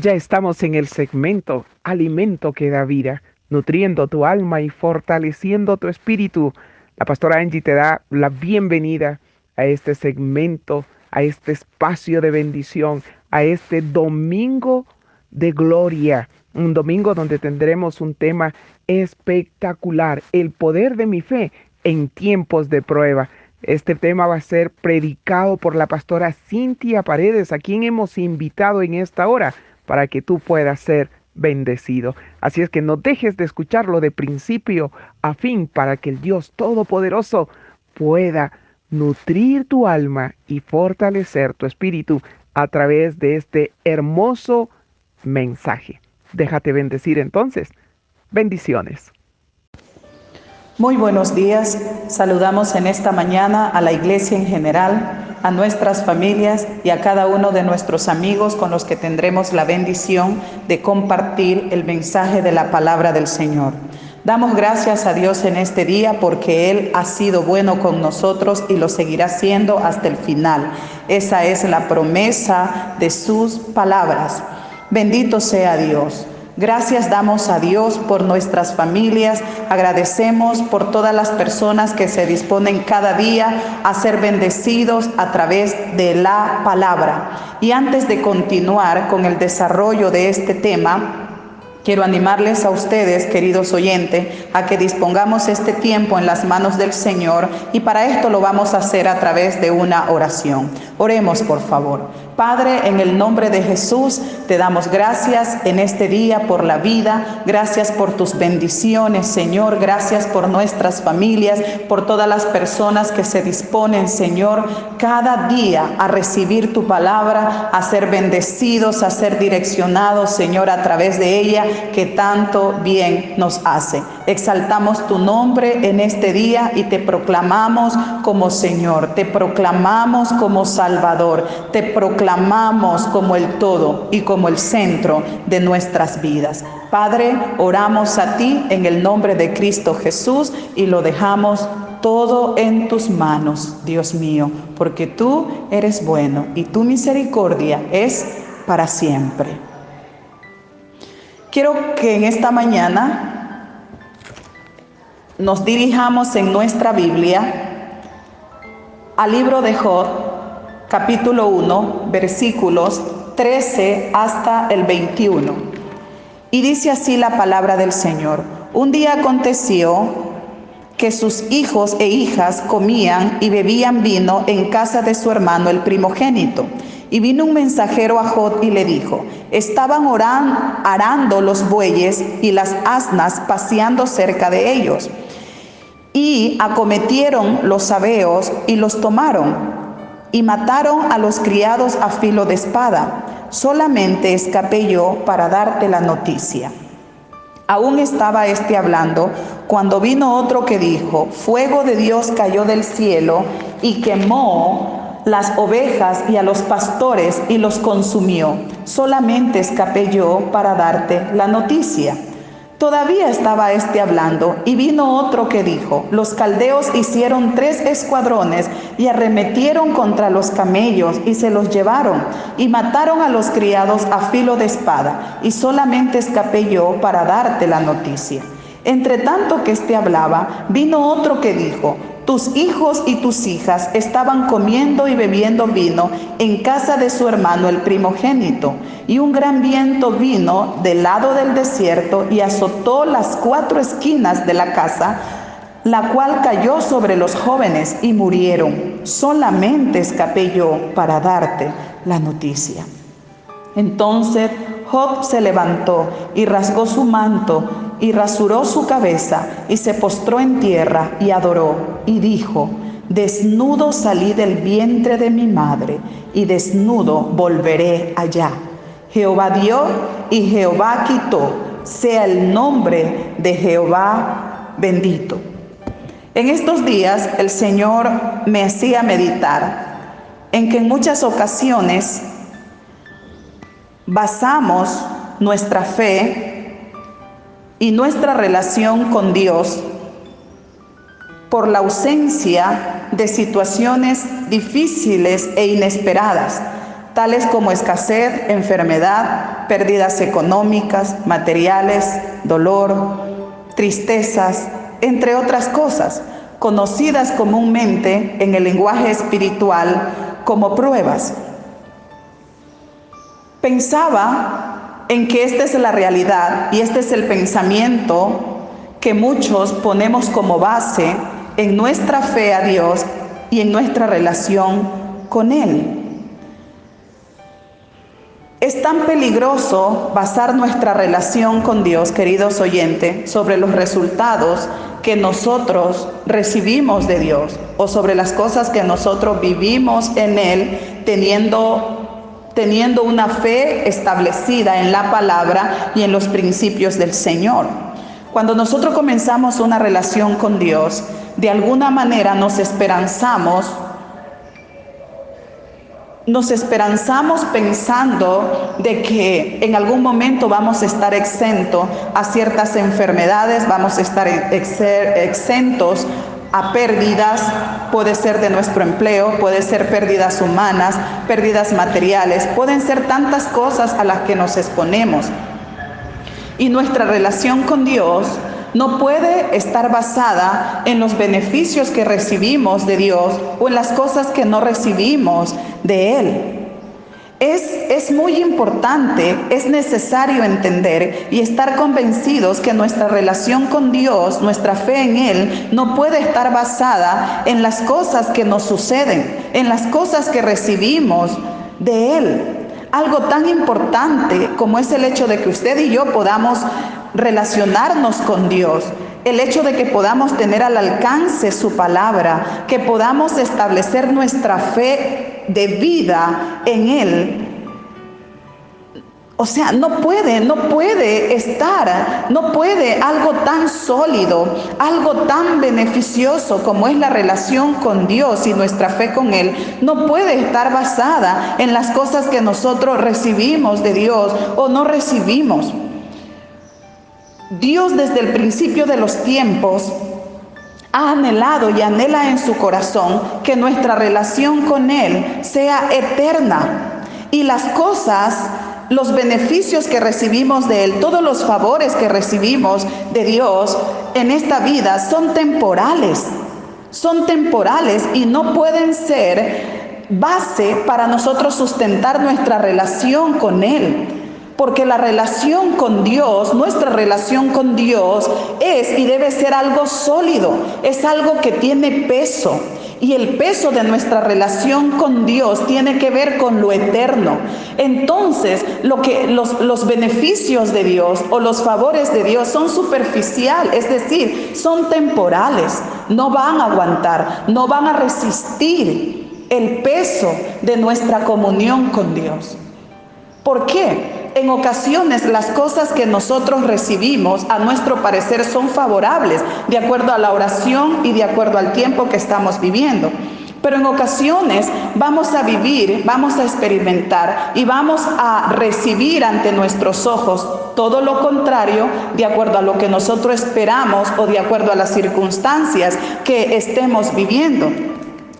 Ya estamos en el segmento Alimento que da vida, nutriendo tu alma y fortaleciendo tu espíritu. La pastora Angie te da la bienvenida a este segmento, a este espacio de bendición, a este domingo de gloria. Un domingo donde tendremos un tema espectacular, el poder de mi fe en tiempos de prueba. Este tema va a ser predicado por la pastora Cintia Paredes, a quien hemos invitado en esta hora para que tú puedas ser bendecido. Así es que no dejes de escucharlo de principio a fin para que el Dios Todopoderoso pueda nutrir tu alma y fortalecer tu espíritu a través de este hermoso mensaje. Déjate bendecir entonces. Bendiciones. Muy buenos días. Saludamos en esta mañana a la iglesia en general, a nuestras familias y a cada uno de nuestros amigos con los que tendremos la bendición de compartir el mensaje de la palabra del Señor. Damos gracias a Dios en este día porque Él ha sido bueno con nosotros y lo seguirá siendo hasta el final. Esa es la promesa de sus palabras. Bendito sea Dios. Gracias damos a Dios por nuestras familias, agradecemos por todas las personas que se disponen cada día a ser bendecidos a través de la palabra. Y antes de continuar con el desarrollo de este tema, quiero animarles a ustedes, queridos oyentes, a que dispongamos este tiempo en las manos del Señor y para esto lo vamos a hacer a través de una oración. Oremos, por favor. Padre, en el nombre de Jesús, te damos gracias en este día por la vida, gracias por tus bendiciones, Señor, gracias por nuestras familias, por todas las personas que se disponen, Señor, cada día a recibir tu palabra, a ser bendecidos, a ser direccionados, Señor, a través de ella, que tanto bien nos hace. Exaltamos tu nombre en este día y te proclamamos como Señor, te proclamamos como Salvador, te proclamamos como el todo y como el centro de nuestras vidas. Padre, oramos a ti en el nombre de Cristo Jesús y lo dejamos todo en tus manos, Dios mío, porque tú eres bueno y tu misericordia es para siempre. Quiero que en esta mañana nos dirijamos en nuestra Biblia al libro de Job, capítulo 1, versículos 13 hasta el 21. Y dice así la palabra del Señor. Un día aconteció que sus hijos e hijas comían y bebían vino en casa de su hermano el primogénito. Y vino un mensajero a Job y le dijo: estaban arando los bueyes y las asnas paseando cerca de ellos. Y acometieron los sabeos y los tomaron, y mataron a los criados a filo de espada. Solamente escapé yo para darte la noticia. Aún estaba hablando, cuando vino otro que dijo: fuego de Dios cayó del cielo y quemó las ovejas y a los pastores y los consumió. Solamente escapé yo para darte la noticia. Todavía estaba hablando, y vino otro que dijo: los caldeos hicieron 3 escuadrones y arremetieron contra los camellos y se los llevaron, y mataron a los criados a filo de espada, y solamente escapé yo para darte la noticia. Entre tanto que hablaba, vino otro que dijo: tus hijos y tus hijas estaban comiendo y bebiendo vino en casa de su hermano el primogénito. Y un gran viento vino del lado del desierto y azotó las 4 esquinas de la casa, la cual cayó sobre los jóvenes y murieron. Solamente escapé yo para darte la noticia. Entonces Job se levantó y rasgó su manto y rasuró su cabeza y se postró en tierra y adoró y dijo: desnudo salí del vientre de mi madre y desnudo volveré allá. Jehová dio y Jehová quitó, sea el nombre de Jehová bendito. En estos días el Señor me hacía meditar en que en muchas ocasiones basamos nuestra fe y nuestra relación con Dios por la ausencia de situaciones difíciles e inesperadas, tales como escasez, enfermedad, pérdidas económicas, materiales, dolor, tristezas, entre otras cosas, conocidas comúnmente en el lenguaje espiritual como pruebas. Pensaba en que esta es la realidad y este es el pensamiento que muchos ponemos como base en nuestra fe a Dios y en nuestra relación con Él. Es tan peligroso basar nuestra relación con Dios, queridos oyentes, sobre los resultados que nosotros recibimos de Dios o sobre las cosas que nosotros vivimos en Él, teniendo una fe establecida en la palabra y en los principios del Señor. Cuando nosotros comenzamos una relación con Dios, de alguna manera nos esperanzamos pensando de que en algún momento vamos a estar exentos a ciertas enfermedades, vamos a estar exentos a pérdidas, puede ser de nuestro empleo, puede ser pérdidas humanas, pérdidas materiales, pueden ser tantas cosas a las que nos exponemos. Y nuestra relación con Dios no puede estar basada en los beneficios que recibimos de Dios o en las cosas que no recibimos de Él. Es muy importante, es necesario entender y estar convencidos que nuestra relación con Dios, nuestra fe en Él, no puede estar basada en las cosas que nos suceden, en las cosas que recibimos de Él. Algo tan importante como es el hecho de que usted y yo podamos relacionarnos con Dios, el hecho de que podamos tener al alcance su palabra, que podamos establecer nuestra fe de vida en Él. O sea, no puede algo tan sólido, algo tan beneficioso como es la relación con Dios y nuestra fe con Él, no puede estar basada en las cosas que nosotros recibimos de Dios o no recibimos. Dios desde el principio de los tiempos ha anhelado y anhela en su corazón que nuestra relación con Él sea eterna y las cosas, los beneficios que recibimos de Él, todos los favores que recibimos de Dios en esta vida son temporales y no pueden ser base para nosotros sustentar nuestra relación con Él. Porque la relación con Dios, nuestra relación con Dios es y debe ser algo sólido, es algo que tiene peso. Y el peso de nuestra relación con Dios tiene que ver con lo eterno. Entonces, los beneficios de Dios o los favores de Dios son superficiales, es decir, son temporales. No van a aguantar, no van a resistir el peso de nuestra comunión con Dios. ¿Por qué? En ocasiones las cosas que nosotros recibimos a nuestro parecer son favorables de acuerdo a la oración y de acuerdo al tiempo que estamos viviendo. Pero en ocasiones vamos a vivir, vamos a experimentar y vamos a recibir ante nuestros ojos todo lo contrario de acuerdo a lo que nosotros esperamos o de acuerdo a las circunstancias que estemos viviendo.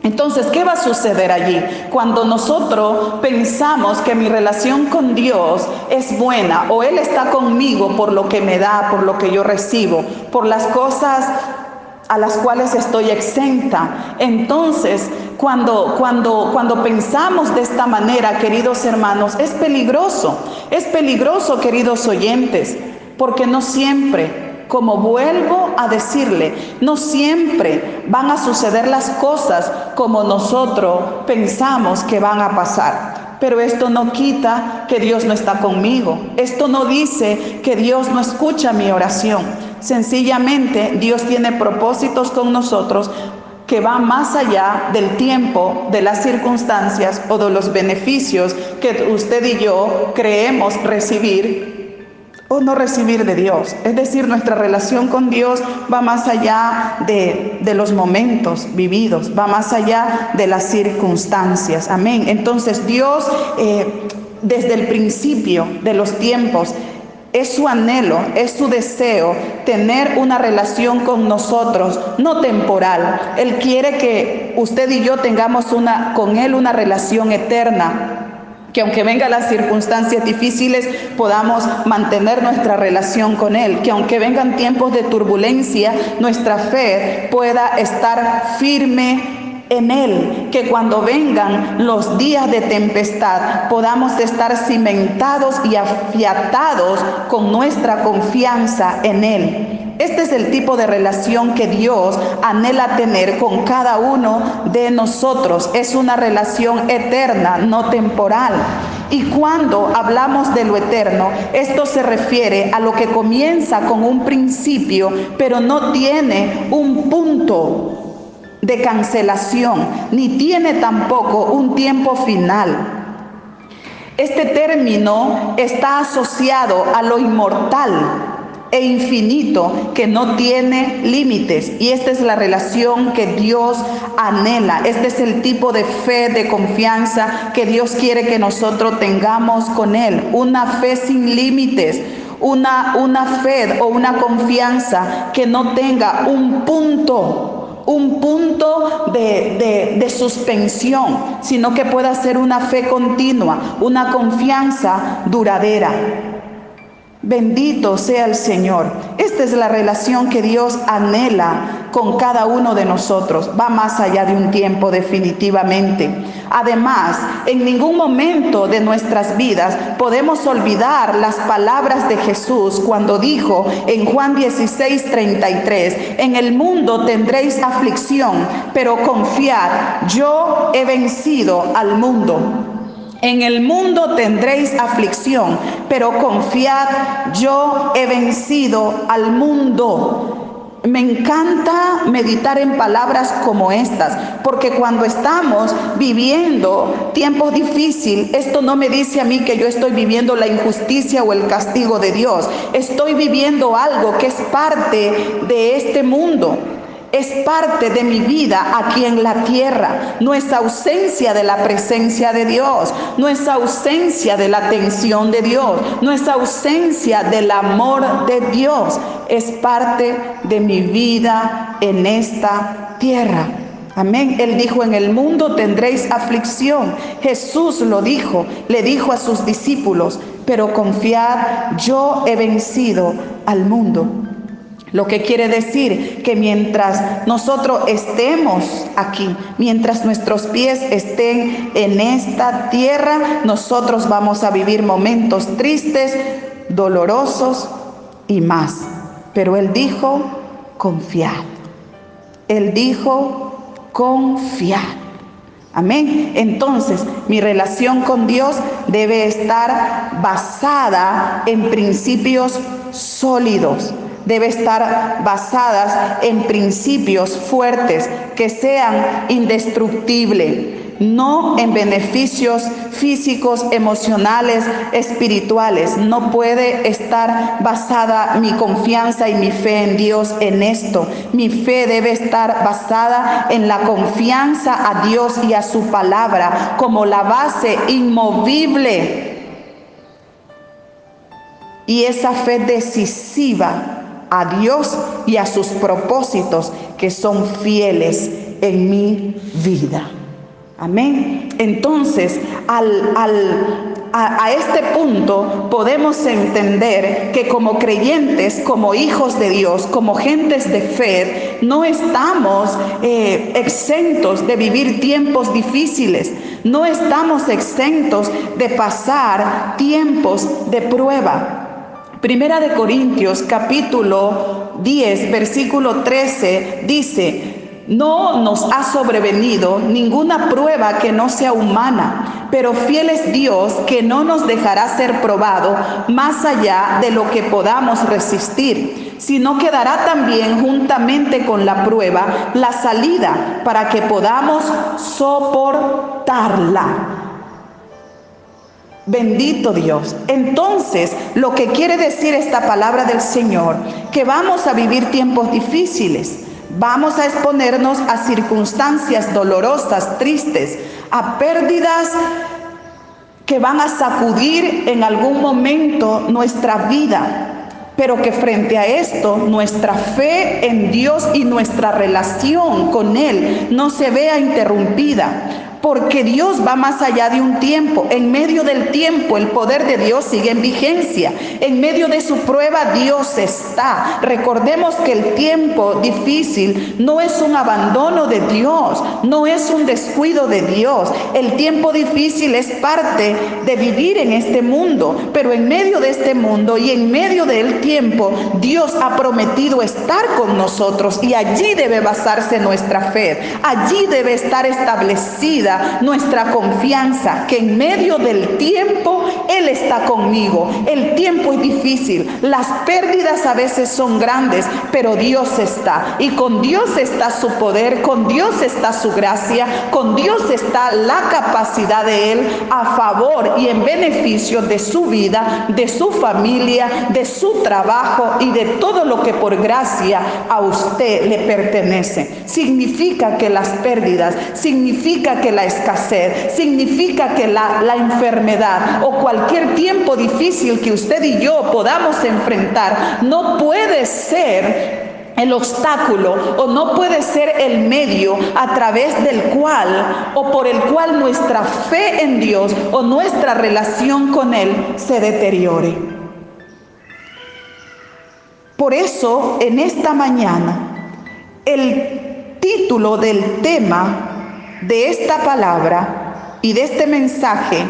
Entonces, ¿qué va a suceder allí? Cuando nosotros pensamos que mi relación con Dios es buena o Él está conmigo por lo que me da, por lo que yo recibo, por las cosas a las cuales estoy exenta. Entonces, cuando pensamos de esta manera, queridos hermanos, es peligroso, queridos oyentes, porque no siempre, como vuelvo a decirle, no siempre van a suceder las cosas como nosotros pensamos que van a pasar. Pero esto no quita que Dios no está conmigo. Esto no dice que Dios no escucha mi oración. Sencillamente, Dios tiene propósitos con nosotros que van más allá del tiempo, de las circunstancias o de los beneficios que usted y yo creemos recibir o no recibir de Dios. Es decir, nuestra relación con Dios va más allá de los momentos vividos, va más allá de las circunstancias. Amén. Entonces Dios, desde el principio de los tiempos, es su anhelo, es su deseo tener una relación con nosotros, no temporal. Él quiere que usted y yo tengamos con Él una relación eterna. Que aunque vengan las circunstancias difíciles, podamos mantener nuestra relación con Él. Que aunque vengan tiempos de turbulencia, nuestra fe pueda estar firme en Él. Que cuando vengan los días de tempestad, podamos estar cimentados y afiatados con nuestra confianza en Él. Este es el tipo de relación que Dios anhela tener con cada uno de nosotros. Es una relación eterna, no temporal. Y cuando hablamos de lo eterno, esto se refiere a lo que comienza con un principio, pero no tiene un punto de cancelación, ni tiene tampoco un tiempo final. Este término está asociado a lo inmortal e infinito, que no tiene límites, y esta es la relación que Dios anhela. Este es el tipo de fe, de confianza que Dios quiere que nosotros tengamos con Él, una fe sin límites, una fe o una confianza que no tenga un punto de suspensión, sino que pueda ser una fe continua, una confianza duradera. Bendito sea el Señor. Esta es la relación que Dios anhela con cada uno de nosotros. Va más allá de un tiempo, definitivamente. Además, en ningún momento de nuestras vidas podemos olvidar las palabras de Jesús cuando dijo en Juan 16:33: en el mundo tendréis aflicción, pero confiad, yo he vencido al mundo. En el mundo tendréis aflicción, pero confiad, yo he vencido al mundo. Me encanta meditar en palabras como estas, porque cuando estamos viviendo tiempos difíciles, esto no me dice a mí que yo estoy viviendo la injusticia o el castigo de Dios. Estoy viviendo algo que es parte de este mundo. Es parte de mi vida aquí en la tierra. No es ausencia de la presencia de Dios, no es ausencia de la atención de Dios, no es ausencia del amor de Dios. Es parte de mi vida en esta tierra. Amén. Él dijo: en el mundo tendréis aflicción. Jesús lo dijo, le dijo a sus discípulos: pero confiad, yo he vencido al mundo. Lo que quiere decir que mientras nosotros estemos aquí, mientras nuestros pies estén en esta tierra, nosotros vamos a vivir momentos tristes, dolorosos y más. Pero Él dijo: confiad. Él dijo: confiad. Amén. Entonces, mi relación con Dios debe estar basada en principios sólidos. Debe estar basadas en principios fuertes que sean indestructibles, no en beneficios físicos, emocionales, espirituales. No puede estar basada mi confianza y mi fe en Dios en esto. Mi fe debe estar basada en la confianza a Dios y a su palabra como la base inmovible. Y esa fe decisiva a Dios y a sus propósitos que son fieles en mi vida. Amén. Entonces, a este punto podemos entender que como creyentes, como hijos de Dios, como gentes de fe, no estamos exentos de vivir tiempos difíciles. No estamos exentos de pasar tiempos de prueba. Primera de Corintios capítulo 10 versículo 13 dice: no nos ha sobrevenido ninguna prueba que no sea humana, pero fiel es Dios, que no nos dejará ser probado más allá de lo que podamos resistir, sino que dará también juntamente con la prueba la salida para que podamos soportarla. Bendito Dios. Entonces, lo que quiere decir esta palabra del Señor, que vamos a vivir tiempos difíciles, vamos a exponernos a circunstancias dolorosas, tristes, a pérdidas que van a sacudir en algún momento nuestra vida, pero que frente a esto, nuestra fe en Dios y nuestra relación con Él no se vea interrumpida. porque Dios va más allá de un tiempo. En medio del tiempo, el poder de Dios sigue en vigencia. En medio de su prueba, Dios está. Recordemos que el tiempo difícil no es un abandono de Dios, no es un descuido de Dios. El tiempo difícil es parte de vivir en este mundo, pero en medio de este mundo y en medio del tiempo, Dios ha prometido estar con nosotros, y allí debe basarse nuestra fe. Allí debe estar establecida nuestra confianza, que en medio del tiempo Él está conmigo. El tiempo es difícil, las pérdidas a veces son grandes, pero Dios está, y con Dios está su poder, con Dios está su gracia, con Dios está la capacidad de Él a favor y en beneficio de su vida, de su familia, de su trabajo y de todo lo que por gracia a usted le pertenece. Significa que las pérdidas, significa que la escasez, significa que la enfermedad o cualquier tiempo difícil que usted y yo podamos enfrentar no puede ser el obstáculo o no puede ser el medio a través del cual o por el cual nuestra fe en Dios o nuestra relación con Él se deteriore. Por eso, en esta mañana, el título del tema de esta palabra y de este mensaje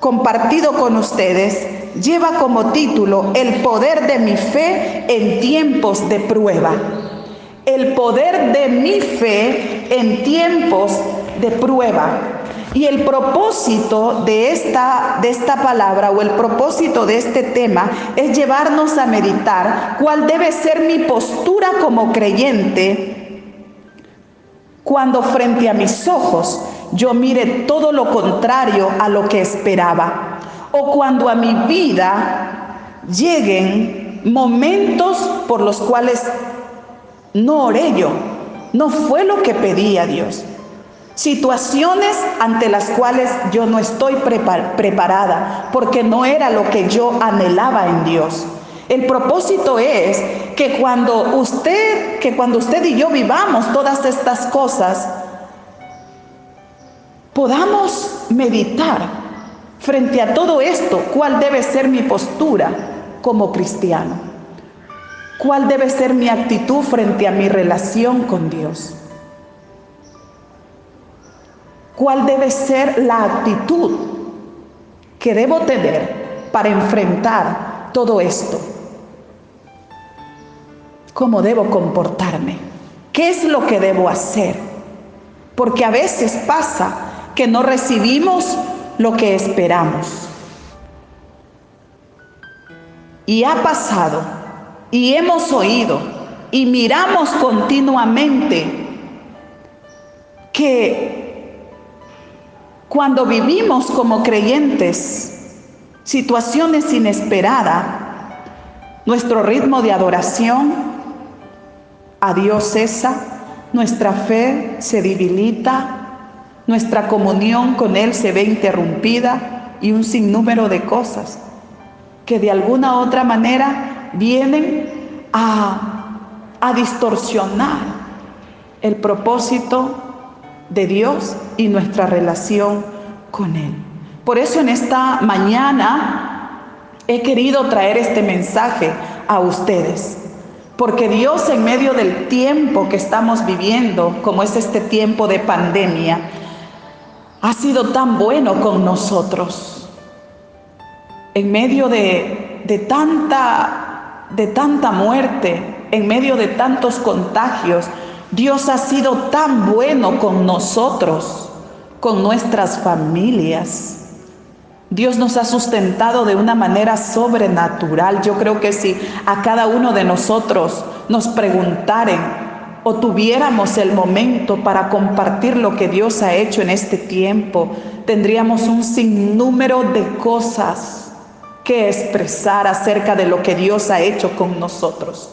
compartido con ustedes lleva como título: el poder de mi fe en tiempos de prueba. El poder de mi fe en tiempos de prueba. Y el propósito de esta palabra, o el propósito de este tema, es llevarnos a meditar cuál debe ser mi postura como creyente cuando frente a mis ojos yo mire todo lo contrario a lo que esperaba, o cuando a mi vida lleguen momentos por los cuales no oré yo, no fue lo que pedí a Dios. Situaciones ante las cuales yo no estoy preparada, porque no era lo que yo anhelaba en Dios. El propósito es que cuando usted y yo vivamos todas estas cosas, podamos meditar frente a todo esto, cuál debe ser mi postura como cristiano, cuál debe ser mi actitud frente a mi relación con Dios. ¿Cuál debe ser la actitud que debo tener para enfrentar todo esto? ¿Cómo debo comportarme? ¿Qué es lo que debo hacer? Porque a veces pasa que no recibimos lo que esperamos. Y ha pasado, y hemos oído, y miramos continuamente que cuando vivimos como creyentes situaciones inesperadas, nuestro ritmo de adoración a Dios cesa, nuestra fe se debilita, nuestra comunión con Él se ve interrumpida, y un sinnúmero de cosas que de alguna u otra manera vienen a distorsionar el propósito de Dios y nuestra relación con Él. Por eso en esta mañana he querido traer este mensaje a ustedes, porque Dios, en medio del tiempo que estamos viviendo, como es este tiempo de pandemia, ha sido tan bueno con nosotros. En medio de tanta muerte, en medio de tantos contagios, Dios ha sido tan bueno con nosotros, con nuestras familias. Dios nos ha sustentado de una manera sobrenatural. Yo creo que si a cada uno de nosotros nos preguntaren o tuviéramos el momento para compartir lo que Dios ha hecho en este tiempo, tendríamos un sinnúmero de cosas que expresar acerca de lo que Dios ha hecho con nosotros.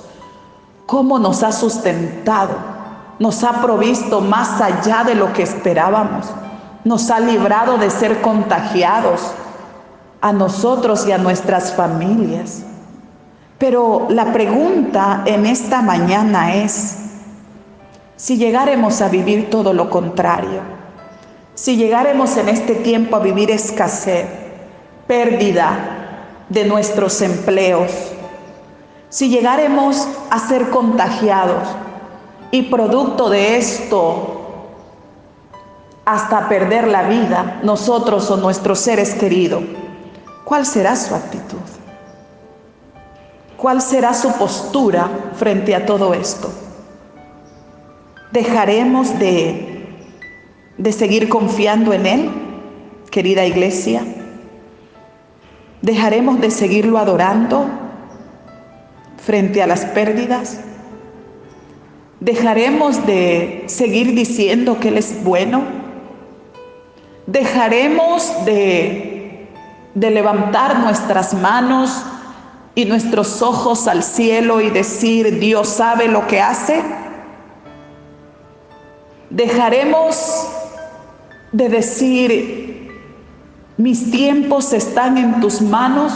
Cómo nos ha sustentado. Nos ha provisto más allá de lo que esperábamos. Nos ha librado de ser contagiados a nosotros y a nuestras familias. Pero la pregunta en esta mañana es: si llegáramos a vivir todo lo contrario, Si llegáramos en este tiempo a vivir escasez, pérdida de nuestros empleos, si llegáramos a ser contagiados y producto de esto hasta perder la vida, nosotros o nuestros seres queridos, ¿cuál será su actitud? ¿Cuál será su postura frente a todo esto? ¿Dejaremos de seguir confiando en Él, querida iglesia? ¿Dejaremos de seguirlo adorando frente a las pérdidas? ¿Dejaremos de seguir diciendo que Él es bueno? ¿Dejaremos de levantar nuestras manos y nuestros ojos al cielo y decir, Dios sabe lo que hace? ¿Dejaremos de decir, mis tiempos están en tus manos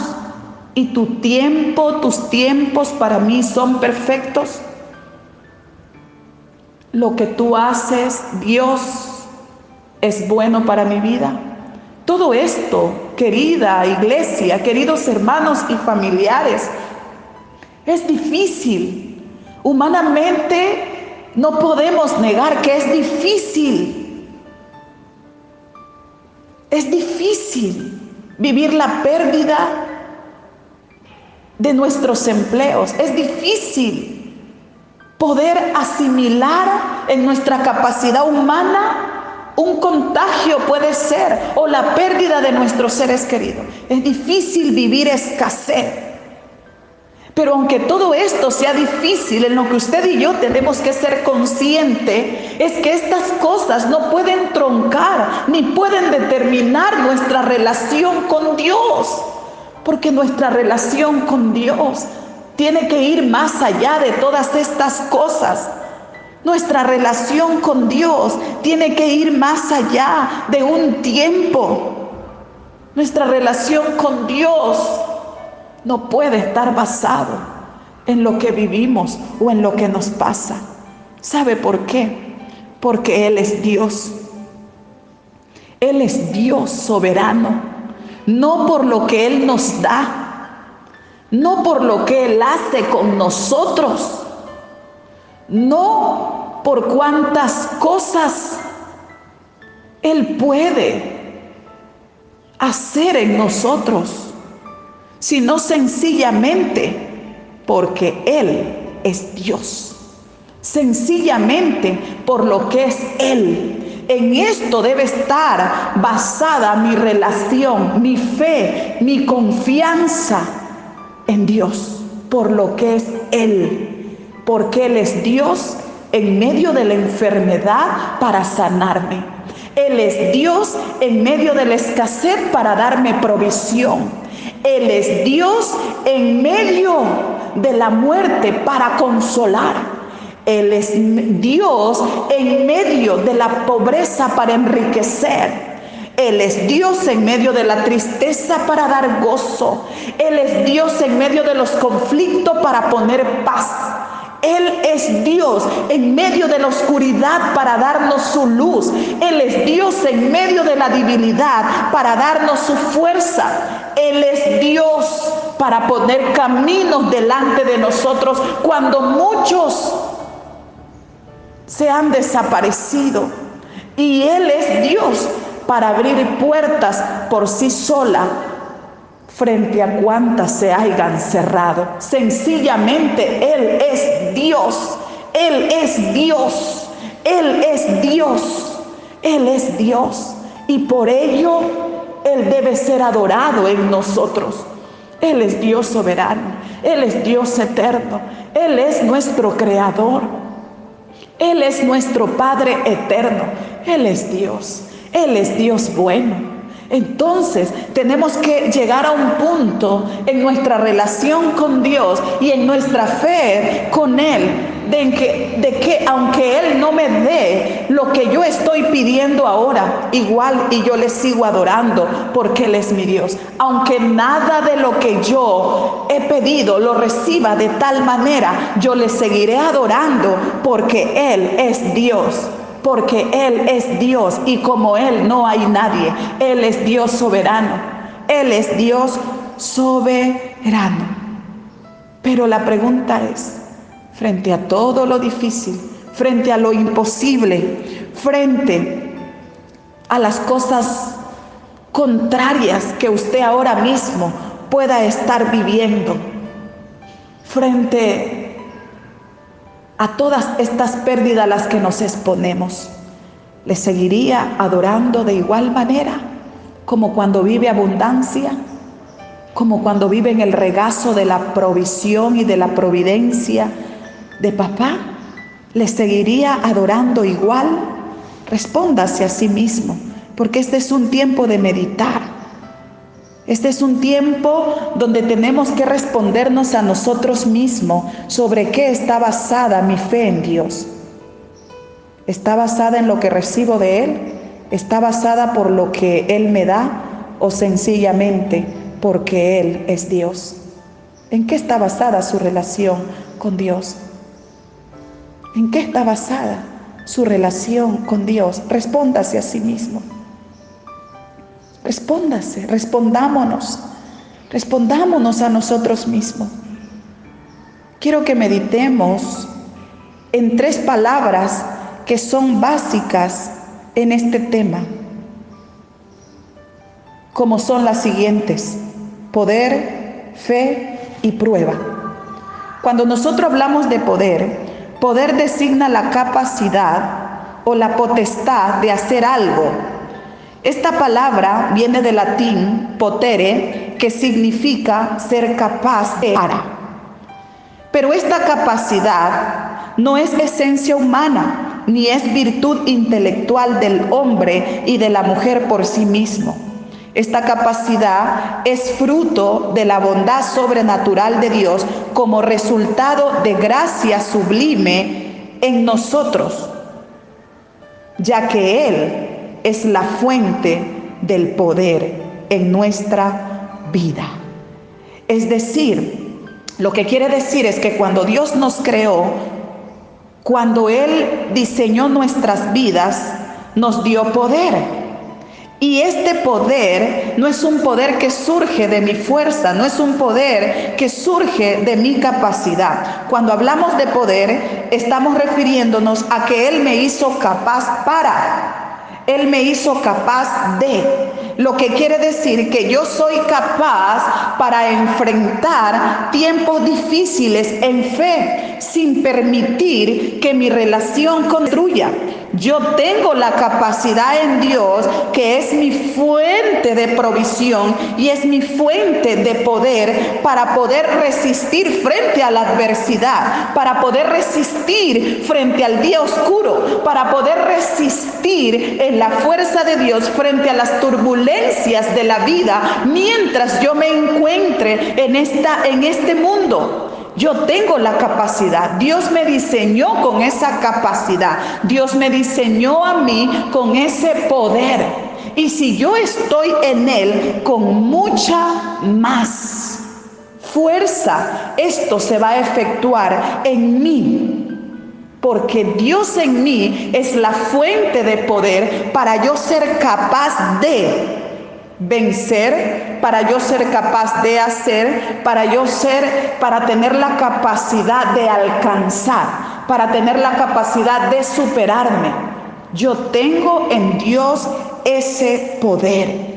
y tus tiempos para mí son perfectos? Lo que tú haces, Dios, es bueno para mi vida. Todo esto, querida iglesia, queridos hermanos y familiares, es difícil. Humanamente no podemos negar que es difícil. Es difícil vivir la pérdida de nuestros empleos. Es difícil poder asimilar en nuestra capacidad humana un contagio puede ser, o la pérdida de nuestros seres queridos. Es difícil vivir escasez. Pero aunque todo esto sea difícil, en lo que usted y yo tenemos que ser conscientes es que estas cosas no pueden troncar ni pueden determinar nuestra relación con Dios. Porque nuestra relación con Dios tiene que ir más allá de todas estas cosas. Nuestra relación con Dios tiene que ir más allá de un tiempo. Nuestra relación con Dios no puede estar basado en lo que vivimos o en lo que nos pasa. ¿Sabe por qué? Porque Él es Dios. Él es Dios soberano. No por lo que Él nos da, no por lo que Él hace con nosotros, no por cuántas cosas Él puede hacer en nosotros, sino sencillamente porque Él es Dios. Sencillamente por lo que es Él. En esto debe estar basada mi relación, mi fe, mi confianza en Dios, por lo que es Él. Porque Él es Dios en medio de la enfermedad para sanarme. Él es Dios en medio de la escasez para darme provisión. Él es Dios en medio de la muerte para consolar. Él es Dios en medio de la pobreza para enriquecer. Él es Dios en medio de la tristeza para dar gozo. Él es Dios en medio de los conflictos para poner paz. Él es Dios en medio de la oscuridad para darnos su luz. Él es Dios en medio de la debilidad para darnos su fuerza. Él es Dios para poner caminos delante de nosotros cuando muchos se han desaparecido. Y Él es Dios para abrir puertas por sí sola frente a cuantas se hayan cerrado. Sencillamente Él es Dios. Él es Dios. Él es Dios. Él es Dios. Y por ello Él debe ser adorado en nosotros. Él es Dios soberano. Él es Dios eterno. Él es nuestro creador. Él es nuestro Padre eterno. Él es Dios. Él es Dios bueno. Entonces tenemos que llegar a un punto en nuestra relación con Dios y en nuestra fe con Él, de que aunque Él no me dé lo que yo estoy pidiendo ahora, igual y yo le sigo adorando porque Él es mi Dios. Aunque nada de lo que yo he pedido lo reciba de tal manera, yo le seguiré adorando porque Él es Dios. porque Él es Dios y como Él no hay nadie. Él es Dios soberano. Él es Dios soberano. Pero la pregunta es, frente a todo lo difícil, frente a lo imposible, frente a las cosas contrarias que usted ahora mismo pueda estar viviendo, frente a todas estas pérdidas a las que nos exponemos, ¿le seguiría adorando de igual manera como cuando vive abundancia, como cuando vive en el regazo de la provisión y de la providencia de papá? ¿Le seguiría adorando igual? Respóndase a sí mismo, porque este es un tiempo de meditar. Este es un tiempo donde tenemos que respondernos a nosotros mismos sobre qué está basada mi fe en Dios. ¿Está basada en lo que recibo de Él? ¿Está basada por lo que Él me da? ¿O sencillamente porque Él es Dios? ¿En qué está basada su relación con Dios? ¿En qué está basada su relación con Dios? Respóndase a sí mismo. Respóndase, respondámonos a nosotros mismos. Quiero que meditemos en 3 palabras que son básicas en este tema, como son las siguientes: poder, fe y prueba. Cuando nosotros hablamos de poder, poder designa la capacidad o la potestad de hacer algo. Esta palabra viene del latín potere, que significa ser capaz de. Pero esta capacidad no es esencia humana, ni es virtud intelectual del hombre y de la mujer por sí mismo. Esta capacidad es fruto de la bondad sobrenatural de Dios como resultado de gracia sublime en nosotros, ya que Él es la fuente del poder en nuestra vida. Es decir, lo que quiere decir es que cuando Dios nos creó, cuando Él diseñó nuestras vidas, nos dio poder. Y este poder no es un poder que surge de mi fuerza, no es un poder que surge de mi capacidad. Cuando hablamos de poder, estamos refiriéndonos a que Él me hizo capaz Él me hizo capaz de, lo que quiere decir que yo soy capaz para enfrentar tiempos difíciles en fe, sin permitir que mi relación construya. Yo tengo la capacidad en Dios, que es mi fuente de provisión y es mi fuente de poder para poder resistir frente a la adversidad, para poder resistir frente al día oscuro, para poder resistir en la fuerza de Dios frente a las turbulencias de la vida mientras yo me encuentre en este mundo. Yo tengo la capacidad. Dios me diseñó con esa capacidad. Dios me diseñó a mí con ese poder. Y si yo estoy en Él con mucha más fuerza, esto se va a efectuar en mí. Porque Dios en mí es la fuente de poder para yo ser capaz de vencer, para yo ser capaz de hacer, para tener la capacidad de alcanzar, para tener la capacidad de superarme. Yo tengo en Dios ese poder.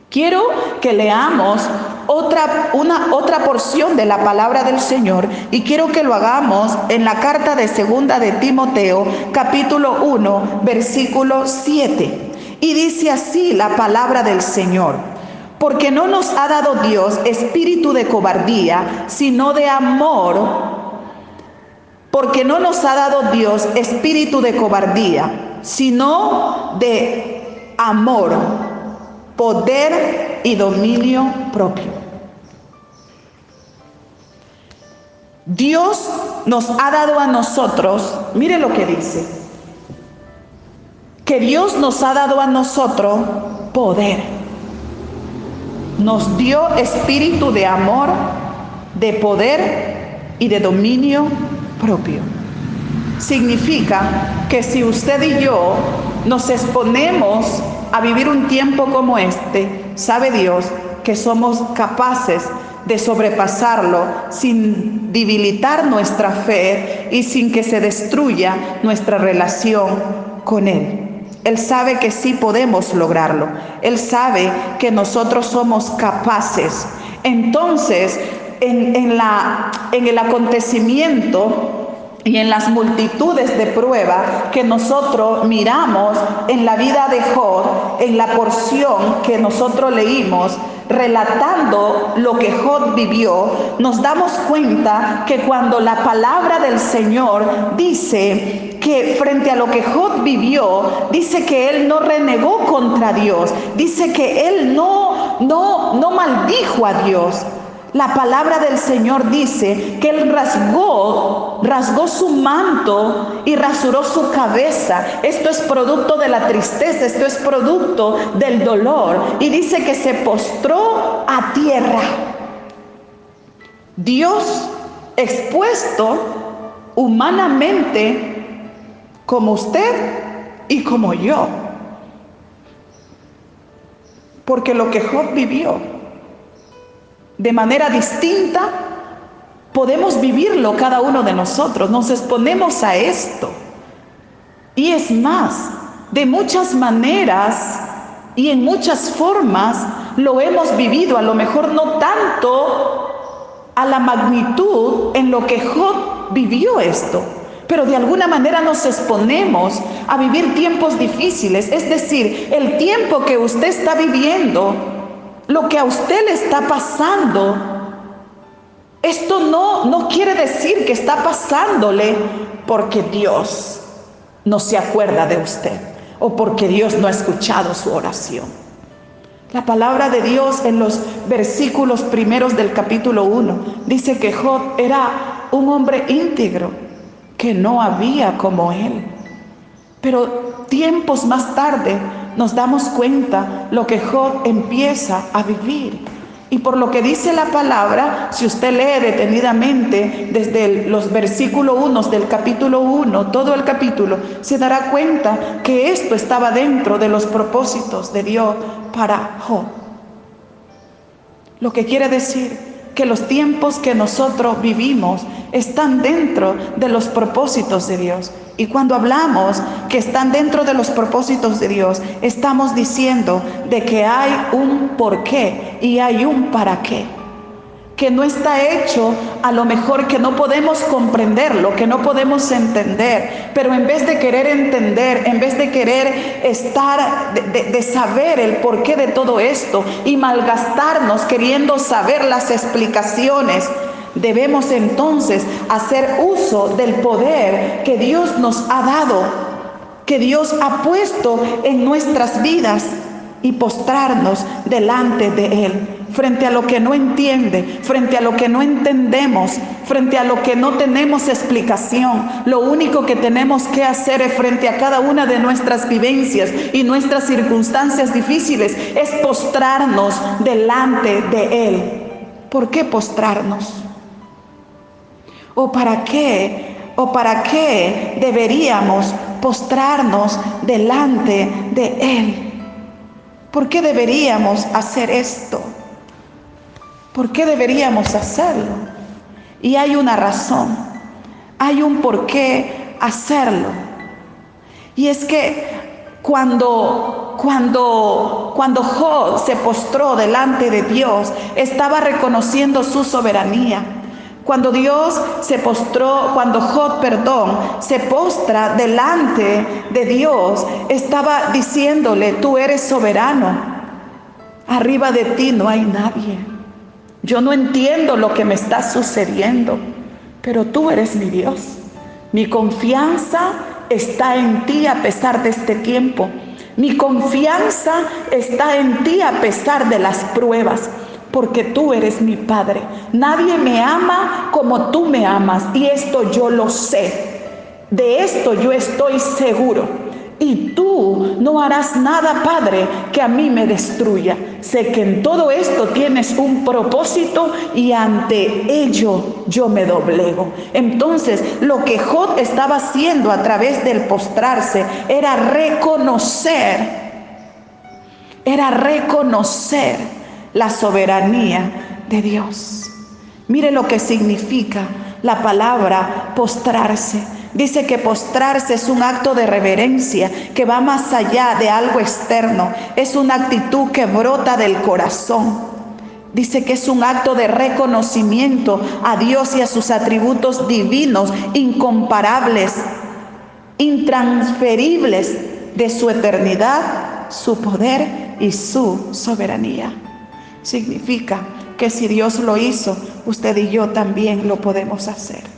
Quiero que leamos otra porción de la palabra del Señor, y quiero que lo hagamos en la carta de 2 de Timoteo, capítulo 1, versículo 7. Y dice así la palabra del Señor: porque no nos ha dado Dios espíritu de cobardía, sino de amor. Porque no nos ha dado Dios espíritu de cobardía, sino de amor, poder y dominio propio. Dios nos ha dado a nosotros, mire lo que dice, que Dios nos ha dado a nosotros poder. Nos dio espíritu de amor, de poder y de dominio propio. significa que si usted y yo nos exponemos a vivir un tiempo como este, sabe Dios que somos capaces de sobrepasarlo sin debilitar nuestra fe y sin que se destruya nuestra relación con Él. Él sabe que sí podemos lograrlo. Él sabe que nosotros somos capaces. Entonces, en el acontecimiento y en las multitudes de pruebas que nosotros miramos en la vida de Job, en la porción que nosotros leímos, relatando lo que Job vivió, nos damos cuenta que cuando la palabra del Señor dice que frente a lo que Job vivió, dice que él no renegó contra Dios, dice que él no maldijo a Dios. La palabra del Señor dice que él rasgó su manto y rasuró su cabeza. Esto es producto de la tristeza, esto es producto del dolor. Y dice que se postró a tierra. Dios expuesto humanamente como usted y como yo. Porque lo que Job vivió de manera distinta, podemos vivirlo cada uno de nosotros. Nos exponemos a esto. Y es más, de muchas maneras y en muchas formas lo hemos vivido. A lo mejor no tanto a la magnitud en lo que Job vivió esto, pero de alguna manera nos exponemos a vivir tiempos difíciles. Es decir, el tiempo que usted está viviendo, lo que a usted le está pasando, esto no quiere decir que está pasándole porque Dios no se acuerda de usted o porque Dios no ha escuchado su oración. La palabra de Dios en los versículos primeros del capítulo 1 dice que Job era un hombre íntegro, que no había como él. Pero tiempos más tarde nos damos cuenta lo que Job empieza a vivir. Y por lo que dice la palabra, si usted lee detenidamente desde los versículos 1 del capítulo 1, todo el capítulo, se dará cuenta que esto estaba dentro de los propósitos de Dios para Job. Lo que quiere decir que los tiempos que nosotros vivimos están dentro de los propósitos de Dios. Y cuando hablamos que están dentro de los propósitos de Dios, estamos diciendo de que hay un porqué y hay un para qué. Que no está hecho, a lo mejor que no podemos comprenderlo, que no podemos entender, pero en vez de querer entender, en vez de querer de saber el porqué de todo esto y malgastarnos queriendo saber las explicaciones, debemos entonces hacer uso del poder que Dios nos ha dado, que Dios ha puesto en nuestras vidas, y postrarnos delante de Él, frente a lo que no entiende, frente a lo que no entendemos, frente a lo que no tenemos explicación. Lo único que tenemos que hacer es, frente a cada una de nuestras vivencias y nuestras circunstancias difíciles, es postrarnos delante de Él. ¿Por qué postrarnos? ¿O para qué deberíamos postrarnos delante de Él? ¿Por qué deberíamos hacer esto? ¿Por qué deberíamos hacerlo? Y hay una razón, hay un por qué hacerlo. Y es que cuando Job se postró delante de Dios, estaba reconociendo su soberanía. Cuando Job se postra delante de Dios, estaba diciéndole: tú eres soberano, arriba de ti no hay nadie. Yo no entiendo lo que me está sucediendo, pero tú eres mi Dios. Mi confianza está en ti a pesar de este tiempo. Mi confianza está en ti a pesar de las pruebas, porque tú eres mi Padre. Nadie me ama como tú me amas, y esto yo lo sé. De esto yo estoy seguro, y tú no harás nada, Padre, que a mí me destruya. Sé que en todo esto tienes un propósito y ante ello yo me doblego. Entonces, lo que Job estaba haciendo a través del postrarse era reconocer la soberanía de Dios. Mire lo que significa la palabra postrarse. Dice que postrarse es un acto de reverencia que va más allá de algo externo. Es una actitud que brota del corazón. Dice que es un acto de reconocimiento a Dios y a sus atributos divinos, incomparables, intransferibles, de su eternidad, su poder y su soberanía. Significa que si Dios lo hizo, usted y yo también lo podemos hacer.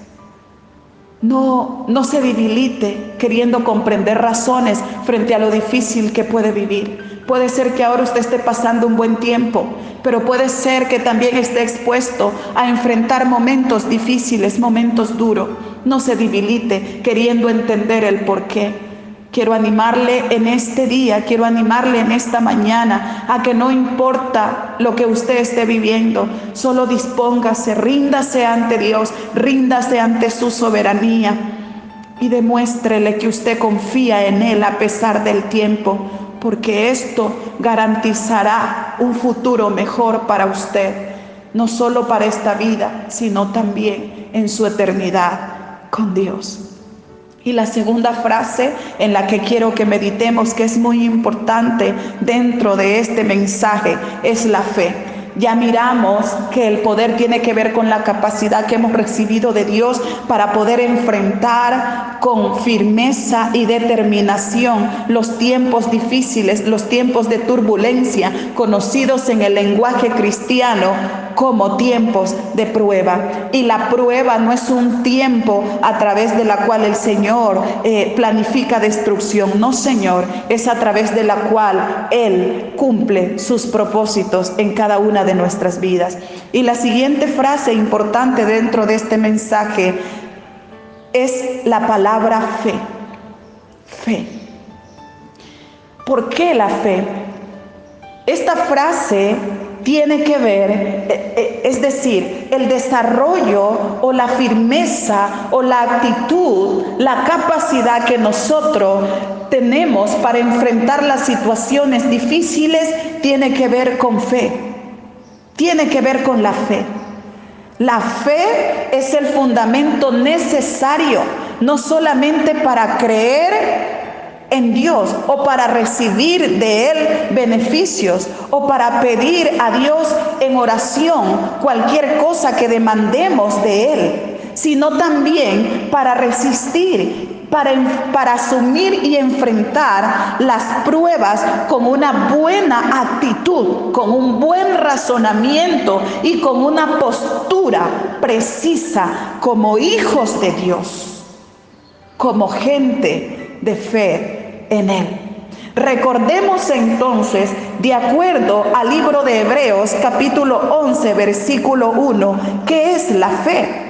No se debilite queriendo comprender razones frente a lo difícil que puede vivir. Puede ser que ahora usted esté pasando un buen tiempo, pero puede ser que también esté expuesto a enfrentar momentos difíciles, momentos duros. No se debilite queriendo entender el porqué. Quiero animarle en este día, quiero animarle en esta mañana a que no importa lo que usted esté viviendo, solo dispóngase, ríndase ante Dios, ríndase ante su soberanía y demuéstrele que usted confía en Él a pesar del tiempo, porque esto garantizará un futuro mejor para usted, no solo para esta vida, sino también en su eternidad con Dios. Y la segunda frase en la que quiero que meditemos, que es muy importante dentro de este mensaje, es la fe. Ya miramos que el poder tiene que ver con la capacidad que hemos recibido de Dios para poder enfrentar con firmeza y determinación los tiempos difíciles, los tiempos de turbulencia, conocidos en el lenguaje cristiano como tiempos de prueba. Y la prueba no es un tiempo a través de la cual el Señor planifica destrucción. No, Señor, es a través de la cual Él cumple sus propósitos en cada una de nuestras vidas. Y la siguiente frase importante dentro de este mensaje es la palabra fe. Fe. ¿Por qué la fe? Esta frase tiene que ver, es decir, el desarrollo o la firmeza o la actitud, la capacidad que nosotros tenemos para enfrentar las situaciones difíciles tiene que ver con fe, tiene que ver con la fe. La fe es el fundamento necesario, no solamente para creer en Dios o para recibir de Él beneficios o para pedir a Dios en oración cualquier cosa que demandemos de Él, sino también para resistir, para asumir y enfrentar las pruebas con una buena actitud, con un buen razonamiento y con una postura precisa como hijos de Dios, como gente de fe en Él. Recordemos entonces, de acuerdo al libro de Hebreos, capítulo 11, versículo 1, ¿qué es la fe?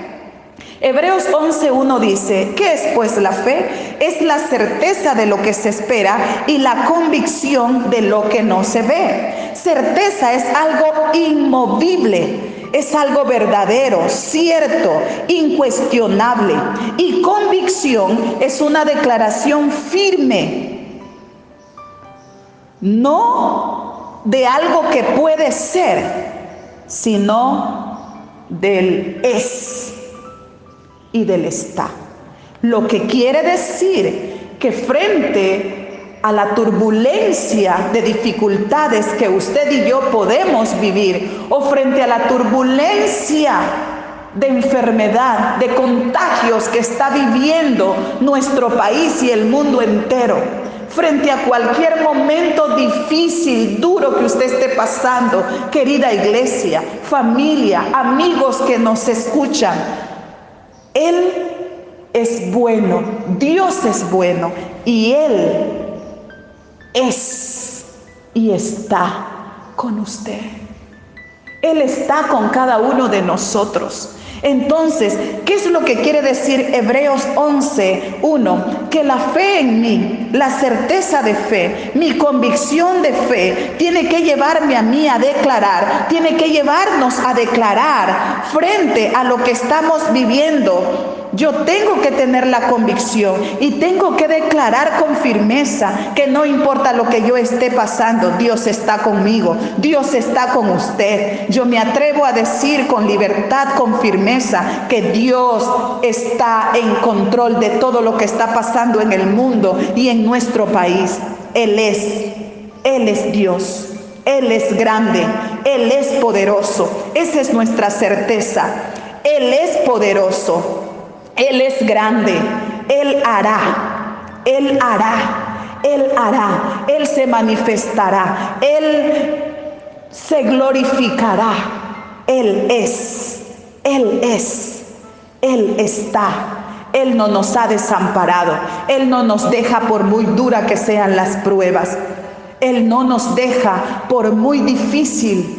Hebreos 11:1 dice, ¿qué es pues la fe? Es la certeza de lo que se espera y la convicción de lo que no se ve. Certeza es algo inmovible. Es algo verdadero, cierto, incuestionable. Y convicción es una declaración firme, no de algo que puede ser, sino del es y del está. Lo que quiere decir que frente a la turbulencia de dificultades que usted y yo podemos vivir, o frente a la turbulencia de enfermedad, de contagios que está viviendo nuestro país y el mundo entero, frente a cualquier momento difícil, duro que usted esté pasando, querida iglesia, familia, amigos que nos escuchan, Él es bueno, Dios es bueno y Él es y está con usted. Él está con cada uno de nosotros. Entonces, ¿qué es lo que quiere decir Hebreos 11:1? Que la fe en mí, la certeza de fe, mi convicción de fe, tiene que llevarme a mí a declarar, tiene que llevarnos a declarar frente a lo que estamos viviendo. Yo tengo que tener la convicción y tengo que declarar con firmeza que no importa lo que yo esté pasando, Dios está conmigo, Dios está con usted. Yo me atrevo a decir con libertad, con firmeza, que Dios está en control de todo lo que está pasando en el mundo y en nuestro país. Él es Dios, Él es grande, Él es poderoso. Esa es nuestra certeza. Él es poderoso. Él es grande, Él hará, Él hará, Él hará, Él se manifestará, Él se glorificará. Él es, Él es, Él está. Él no nos ha desamparado, Él no nos deja por muy dura que sean las pruebas. Él no nos deja por muy difícil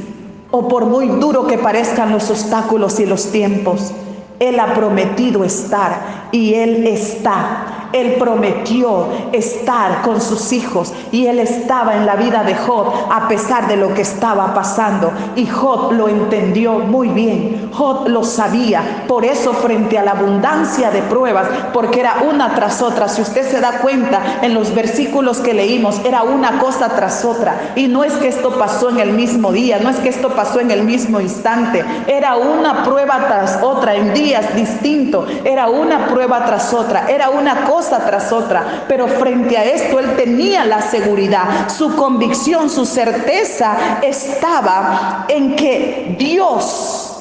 o por muy duro que parezcan los obstáculos y los tiempos. Él ha prometido estar y Él está. Él prometió estar con sus hijos y Él estaba en la vida de Job a pesar de lo que estaba pasando. Y Job lo entendió muy bien. Job lo sabía. Por eso, frente a la abundancia de pruebas, porque era una tras otra, si usted se da cuenta en los versículos que leímos, era una cosa tras otra. Y no es que esto pasó en el mismo día, no es que esto pasó en el mismo instante. Era una prueba tras otra en días distintos. Era una prueba tras otra. Era una cosa tras otra, pero frente a esto él tenía la seguridad, su convicción, su certeza estaba en que Dios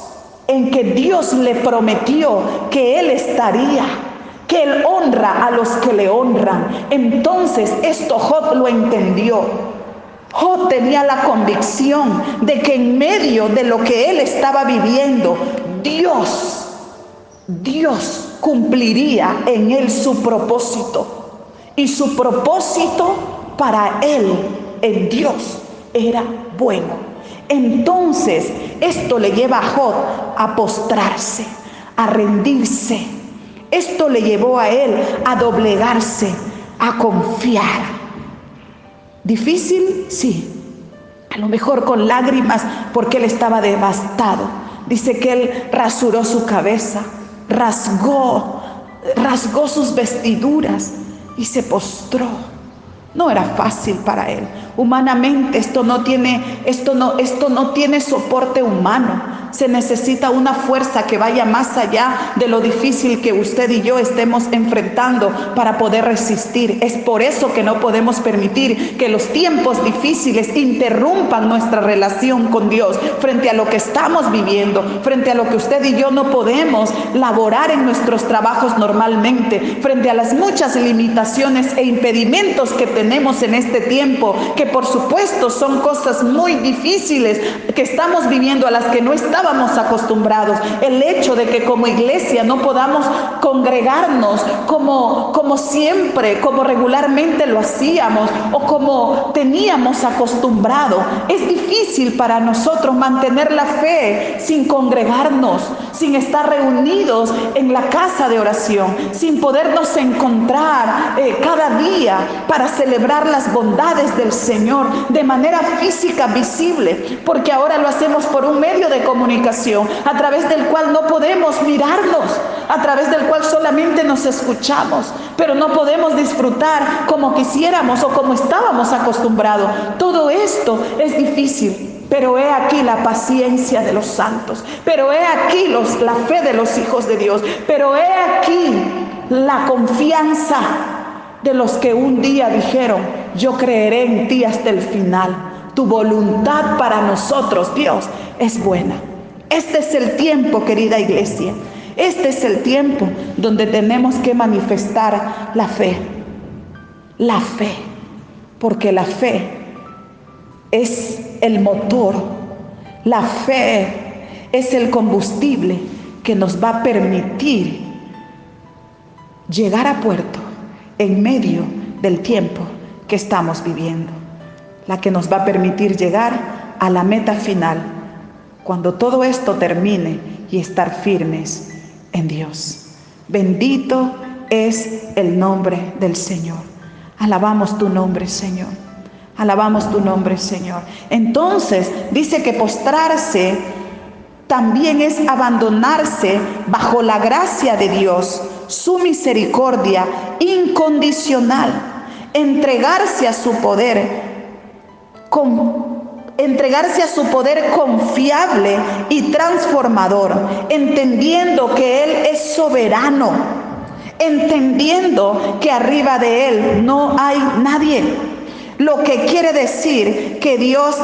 le prometió que él estaría, que él honra a los que le honran. Entonces esto Job lo entendió. Job tenía la convicción de que en medio de lo que él estaba viviendo, Dios cumpliría en él su propósito. Y su propósito para él en Dios era bueno. Entonces, esto le lleva a Job a postrarse, a rendirse. Esto le llevó a él a doblegarse, a confiar. ¿Difícil? Sí. A lo mejor con lágrimas porque él estaba devastado. Dice que él rasuró su cabeza, rasgó sus vestiduras y se postró. No era fácil para él. Humanamente esto no tiene soporte humano. Se necesita una fuerza que vaya más allá de lo difícil que usted y yo estemos enfrentando para poder resistir. Es por eso que no podemos permitir que los tiempos difíciles interrumpan nuestra relación con Dios frente a lo que estamos viviendo, frente a lo que usted y yo no podemos laborar en nuestros trabajos normalmente, frente a las muchas limitaciones e impedimentos que tenemos en este tiempo, que por supuesto son cosas muy difíciles que estamos viviendo, a las que no estábamos acostumbrados. El hecho de que como iglesia no podamos congregarnos como siempre, como regularmente lo hacíamos o como teníamos acostumbrado. Es difícil para nosotros mantener la fe sin congregarnos, sin estar reunidos en la casa de oración, sin podernos encontrar cada día para celebrar las bondades del Señor de manera física, visible, porque ahora lo hacemos por un medio de comunicación a través del cual no podemos mirarnos, a través del cual solamente nos escuchamos, pero no podemos disfrutar como quisiéramos o como estábamos acostumbrados. Todo esto es difícil, pero he aquí la paciencia de los santos, pero he aquí la fe de los hijos de Dios, pero he aquí la confianza de los que un día dijeron: yo creeré en ti hasta el final. Tu voluntad para nosotros, Dios, es buena. Este es el tiempo, querida iglesia. Este es el tiempo donde tenemos que manifestar la fe. La fe. Porque la fe es el motor. La fe es el combustible que nos va a permitir llegar a puerto en medio del tiempo que estamos viviendo, la que nos va a permitir llegar a la meta final. Cuando todo esto termine y estar firmes en Dios. Bendito es el nombre del Señor. Alabamos tu nombre, Señor. Alabamos tu nombre, Señor. Entonces, dice que postrarse también es abandonarse bajo la gracia de Dios, su misericordia incondicional, entregarse a su poder confiable y transformador, entendiendo que Él es soberano, entendiendo que arriba de Él no hay nadie. Lo que quiere decir que Dios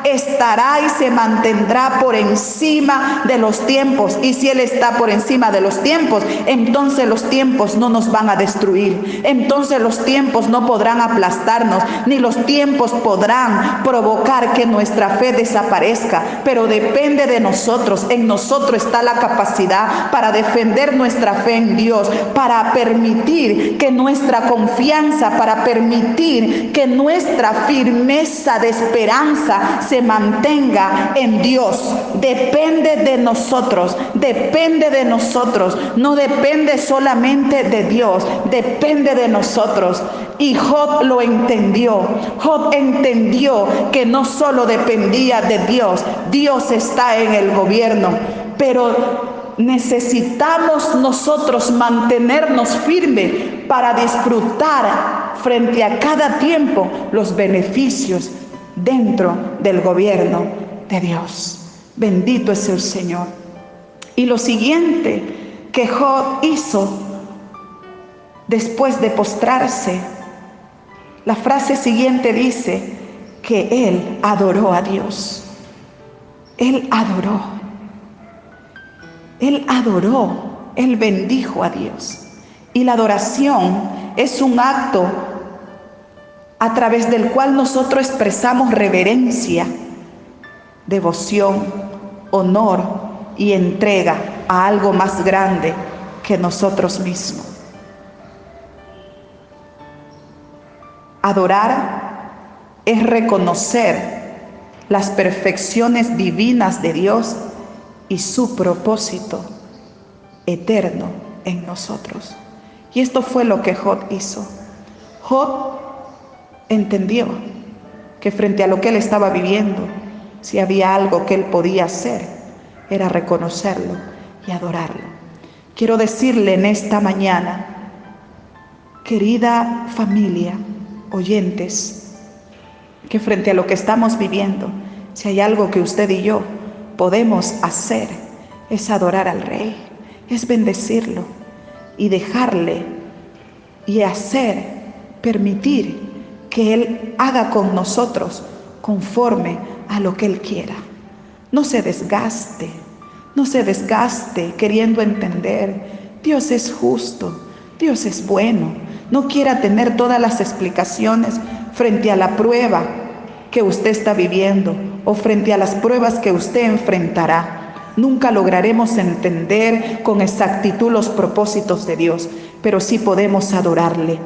estará y se mantendrá por encima de los tiempos. Y si Él está por encima de los tiempos, entonces los tiempos no nos van a destruir. Entonces los tiempos no podrán aplastarnos, ni los tiempos podrán provocar que nuestra fe desaparezca. Pero depende de nosotros. En nosotros está la capacidad para defender nuestra fe en Dios, para permitir que nuestra confianza, para permitir que nuestra firmeza de esperanza se mantenga en Dios. Depende de nosotros, no depende solamente de Dios, depende de nosotros. Y Job lo entendió. Job entendió que no solo dependía de Dios, Dios está en el gobierno, pero necesitamos nosotros mantenernos firmes para disfrutar frente a cada tiempo los beneficios dentro del gobierno de Dios. Bendito es el Señor. Y lo siguiente que Job hizo después de postrarse, la frase siguiente dice que él adoró a Dios. Él adoró, él bendijo a Dios. Y la adoración es un acto a través del cual nosotros expresamos reverencia, devoción, honor y entrega a algo más grande que nosotros mismos. Adorar es reconocer las perfecciones divinas de Dios y su propósito eterno en nosotros. Y esto fue lo que Job hizo. Job entendió que frente a lo que él estaba viviendo, si había algo que él podía hacer, era reconocerlo y adorarlo. Quiero decirle en esta mañana, querida familia, oyentes, que frente a lo que estamos viviendo, si hay algo que usted y yo podemos hacer, es adorar al Rey, es bendecirlo y dejarle y permitir que Él haga con nosotros conforme a lo que Él quiera. No se desgaste queriendo entender. Dios es justo, Dios es bueno. No quiera tener todas las explicaciones frente a la prueba que usted está viviendo o frente a las pruebas que usted enfrentará. Nunca lograremos entender con exactitud los propósitos de Dios, pero sí podemos adorarle,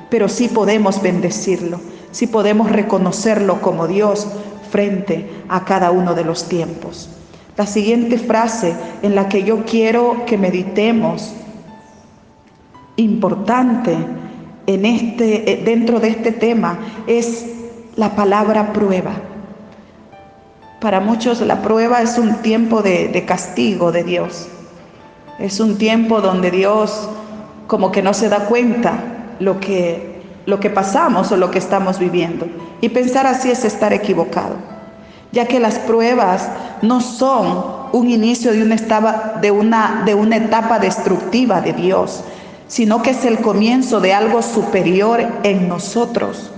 pero sí podemos bendecirlo, sí podemos reconocerlo como Dios frente a cada uno de los tiempos. La siguiente frase en la que yo quiero que meditemos, importante dentro de este tema, es la palabra prueba. Para muchos la prueba es un tiempo de castigo de Dios. Es un tiempo donde Dios como que no se da cuenta lo que pasamos o lo que estamos viviendo. Y pensar así es estar equivocado, ya que las pruebas no son un inicio de una etapa destructiva de Dios, sino que es el comienzo de algo superior en nosotros.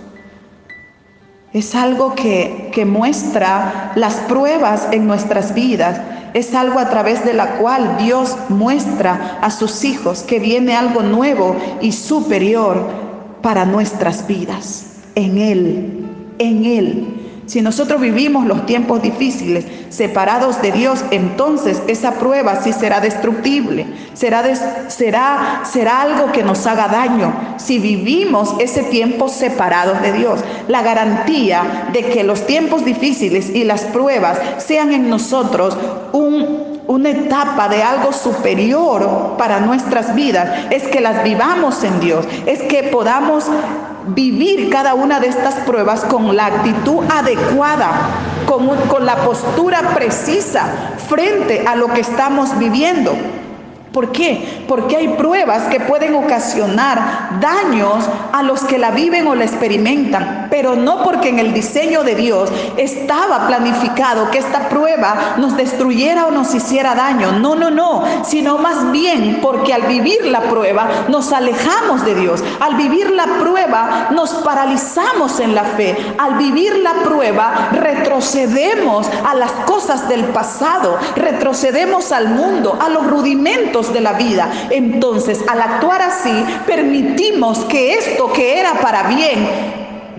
Es algo que muestra las pruebas en nuestras vidas. Es algo a través de la cual Dios muestra a sus hijos que viene algo nuevo y superior para nuestras vidas. En Él. Si nosotros vivimos los tiempos difíciles separados de Dios, entonces esa prueba sí será destructible, será algo que nos haga daño. Si vivimos ese tiempo separados de Dios, la garantía de que los tiempos difíciles y las pruebas sean en nosotros un una etapa de algo superior para nuestras vidas, es que las vivamos en Dios, es que podamos vivir cada una de estas pruebas con la actitud adecuada, con la postura precisa frente a lo que estamos viviendo. ¿Por qué? Porque hay pruebas que pueden ocasionar daños a los que la viven o la experimentan, pero no porque en el diseño de Dios estaba planificado que esta prueba nos destruyera o nos hiciera daño. No, sino más bien porque al vivir la prueba nos alejamos de Dios. Al vivir la prueba nos paralizamos en la fe. Al vivir la prueba retrocedemos a las cosas del pasado, retrocedemos al mundo, a los rudimentos de la vida. Entonces, al actuar así, permitimos que esto que era para bien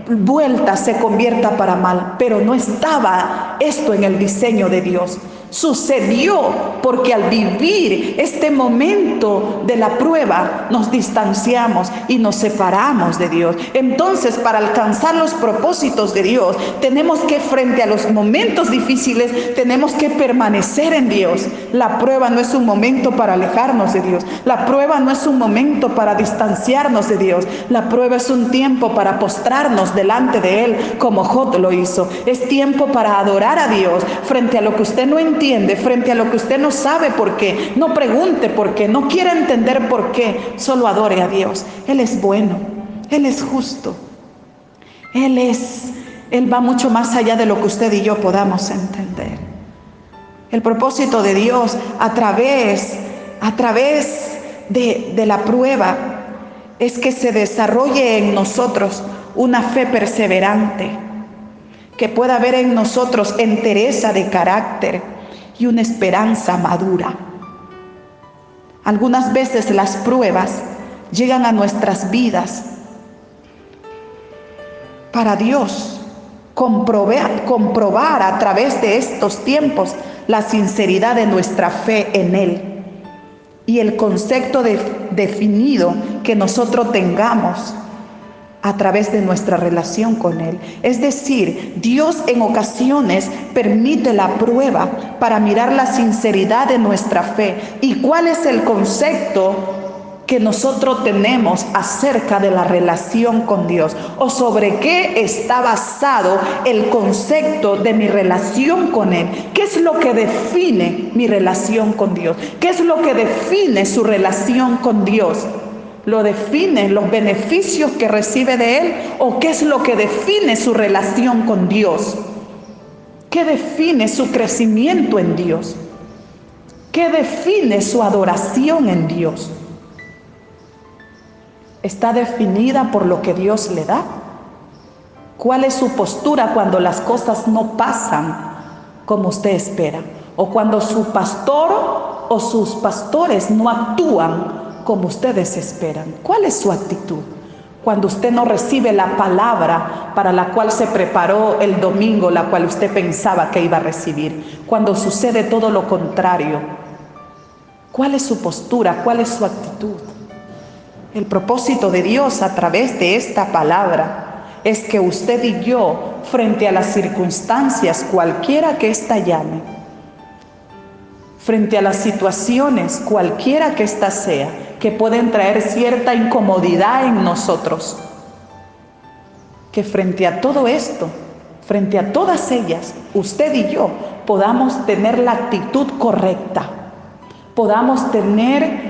vuelta se convierta para mal, pero no estaba esto en el diseño de Dios. Sucedió porque al vivir este momento de la prueba nos distanciamos y nos separamos de Dios. Entonces, para alcanzar los propósitos de Dios, tenemos que, frente a los momentos difíciles, tenemos que permanecer en Dios. La prueba no es un momento para alejarnos de Dios. La prueba no es un momento para distanciarnos de Dios. La prueba es un tiempo para postrarnos delante de Él, como Job lo hizo. Es tiempo para adorar a Dios frente a lo que usted no entiende, frente a lo que usted no sabe por qué. No pregunte por qué, no quiera entender por qué. Solo adore a Dios. Él es bueno, Él es justo. Él va mucho más allá de lo que usted y yo podamos entender. El propósito de Dios a través de la prueba es que se desarrolle en nosotros una fe perseverante, que pueda haber en nosotros entereza de carácter y una esperanza madura. Algunas veces las pruebas llegan a nuestras vidas para Dios comprobar a través de estos tiempos la sinceridad de nuestra fe en Él y el concepto definido que nosotros tengamos a través de nuestra relación con Él. Es decir, Dios en ocasiones permite la prueba para mirar la sinceridad de nuestra fe y cuál es el concepto que nosotros tenemos acerca de la relación con Dios, o sobre qué está basado el concepto de mi relación con Él. ¿Qué es lo que define mi relación con Dios? ¿Qué es lo que define su relación con Dios? ¿Lo define los beneficios que recibe de Él? ¿O qué es lo que define su relación con Dios? ¿Qué define su crecimiento en Dios? ¿Qué define su adoración en Dios? ¿Está definida por lo que Dios le da? ¿Cuál es su postura cuando las cosas no pasan como usted espera? ¿O cuando su pastor o sus pastores no actúan como ustedes esperan? ¿Cuál es su actitud cuando usted no recibe la palabra para la cual se preparó el domingo, la cual usted pensaba que iba a recibir? Cuando sucede todo lo contrario, ¿cuál es su postura? ¿Cuál es su actitud? El propósito de Dios a través de esta palabra es que usted y yo, frente a las circunstancias, cualquiera que ésta llame, frente a las situaciones, cualquiera que ésta sea, que pueden traer cierta incomodidad en nosotros, que frente a todo esto, frente a todas ellas, usted y yo podamos tener la actitud correcta, podamos tener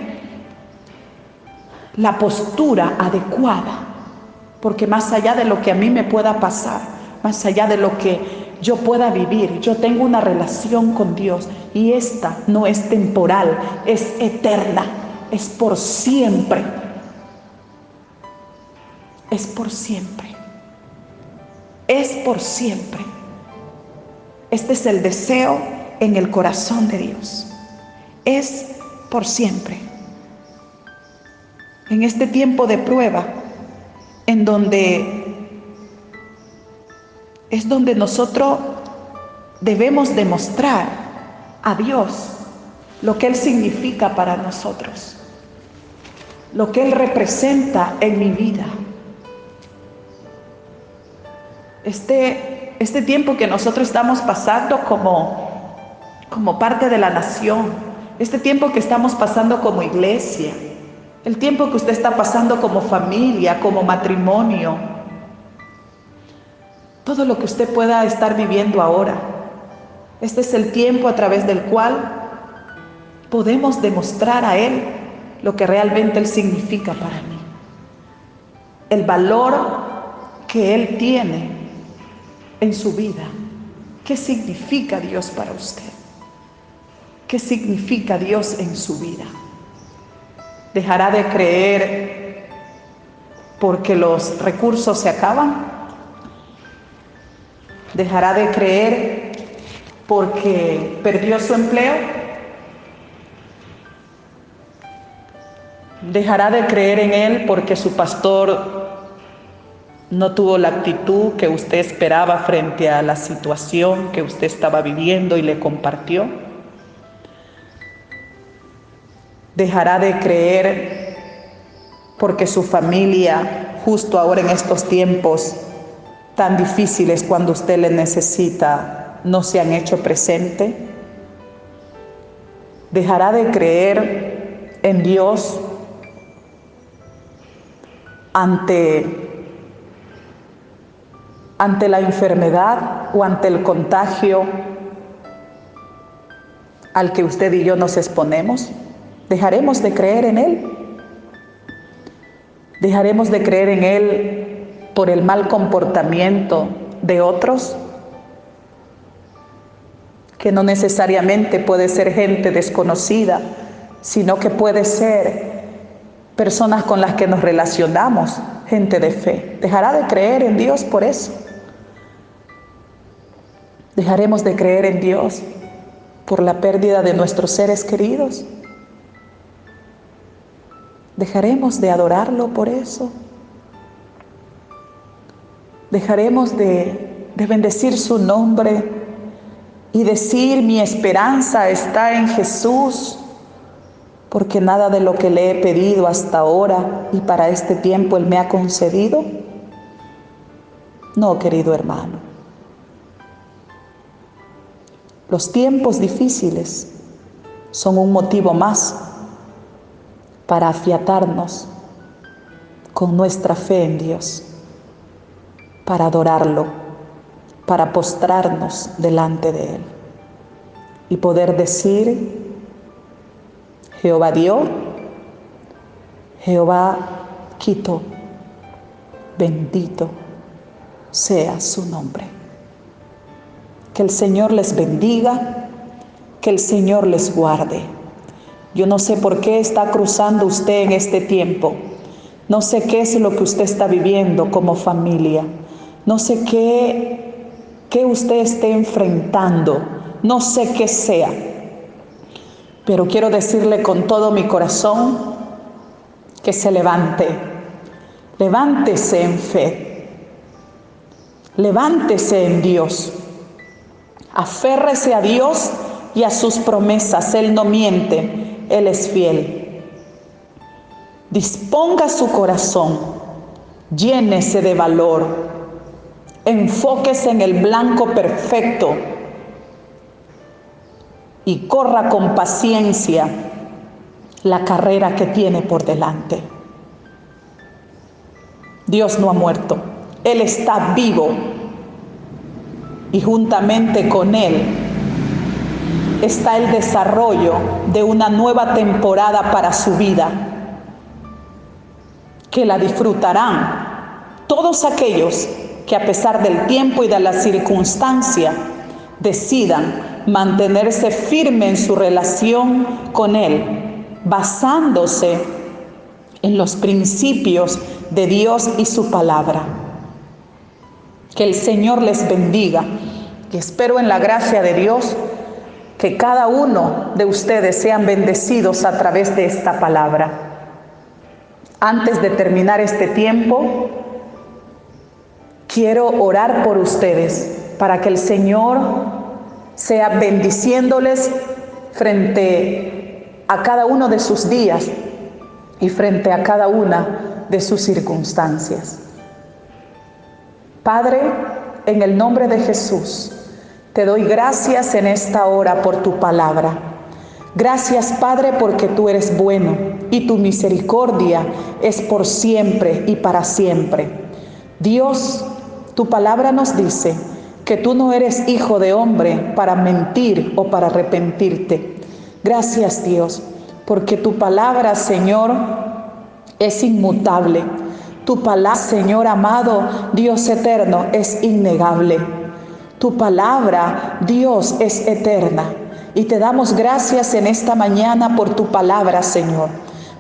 la postura adecuada, porque más allá de lo que a mí me pueda pasar, más allá de lo que yo pueda vivir, yo tengo una relación con Dios y esta no es temporal, es eterna, es por siempre, es por siempre, es por siempre. Este es el deseo en el corazón de Dios, es por siempre. En este tiempo de prueba, en donde es donde nosotros debemos demostrar a Dios lo que Él significa para nosotros, lo que Él representa en mi vida. Este tiempo que nosotros estamos pasando como parte de la nación, este tiempo que estamos pasando como iglesia, el tiempo que usted está pasando como familia, como matrimonio, todo lo que usted pueda estar viviendo ahora. Este es el tiempo a través del cual podemos demostrar a Él lo que realmente Él significa para mí. El valor que Él tiene en su vida. ¿Qué significa Dios para usted? ¿Qué significa Dios en su vida? ¿Dejará de creer porque los recursos se acaban? ¿Dejará de creer porque perdió su empleo? ¿Dejará de creer en Él porque su pastor no tuvo la actitud que usted esperaba frente a la situación que usted estaba viviendo y le compartió? ¿Dejará de creer porque su familia, justo ahora en estos tiempos tan difíciles cuando usted le necesita, no se han hecho presente? ¿Dejará de creer en Dios ante la enfermedad o ante el contagio al que usted y yo nos exponemos? ¿Dejaremos de creer en Él? ¿Dejaremos de creer en Él por el mal comportamiento de otros? Que no necesariamente puede ser gente desconocida, sino que puede ser personas con las que nos relacionamos, gente de fe. ¿Dejará de creer en Dios por eso? ¿Dejaremos de creer en Dios por la pérdida de nuestros seres queridos? ¿Dejaremos de adorarlo por eso? ¿Dejaremos de bendecir su nombre y decir: mi esperanza está en Jesús, porque nada de lo que le he pedido hasta ahora y para este tiempo Él me ha concedido? No, querido hermano. Los tiempos difíciles son un motivo más para afiatarnos con nuestra fe en Dios, para adorarlo, para postrarnos delante de Él y poder decir: Jehová dio, Jehová quitó, bendito sea su nombre. Que el Señor les bendiga, que el Señor les guarde. Yo no sé por qué está cruzando usted en este tiempo. No sé qué es lo que usted está viviendo como familia. No sé qué usted esté enfrentando. No sé qué sea. Pero quiero decirle con todo mi corazón que se levante. Levántese en fe. Levántese en Dios. Aférrese a Dios y a sus promesas. Él no miente. Él es fiel. Disponga su corazón, llénese de valor, enfóquese en el blanco perfecto y corra con paciencia la carrera que tiene por delante. Dios no ha muerto, Él está vivo y juntamente con Él está el desarrollo de una nueva temporada para su vida, que la disfrutarán todos aquellos que a pesar del tiempo y de la circunstancia decidan mantenerse firme en su relación con Él, basándose en los principios de Dios y su palabra. Que el Señor les bendiga y espero en la gracia de Dios que cada uno de ustedes sean bendecidos a través de esta palabra. Antes de terminar este tiempo, quiero orar por ustedes para que el Señor sea bendiciéndoles frente a cada uno de sus días y frente a cada una de sus circunstancias. Padre, en el nombre de Jesús, Te doy gracias en esta hora por tu palabra. Gracias, Padre, porque tú eres bueno y tu misericordia es por siempre y para siempre. Dios, tu palabra nos dice que tú no eres hijo de hombre para mentir o para arrepentirte. Gracias, Dios, porque tu palabra, Señor, es inmutable. Tu palabra, Señor amado, Dios eterno, es innegable. Tu palabra, Dios, es eterna. Y te damos gracias en esta mañana por tu palabra, Señor.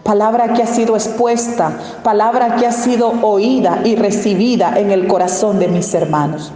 Palabra que ha sido expuesta, palabra que ha sido oída y recibida en el corazón de mis hermanos.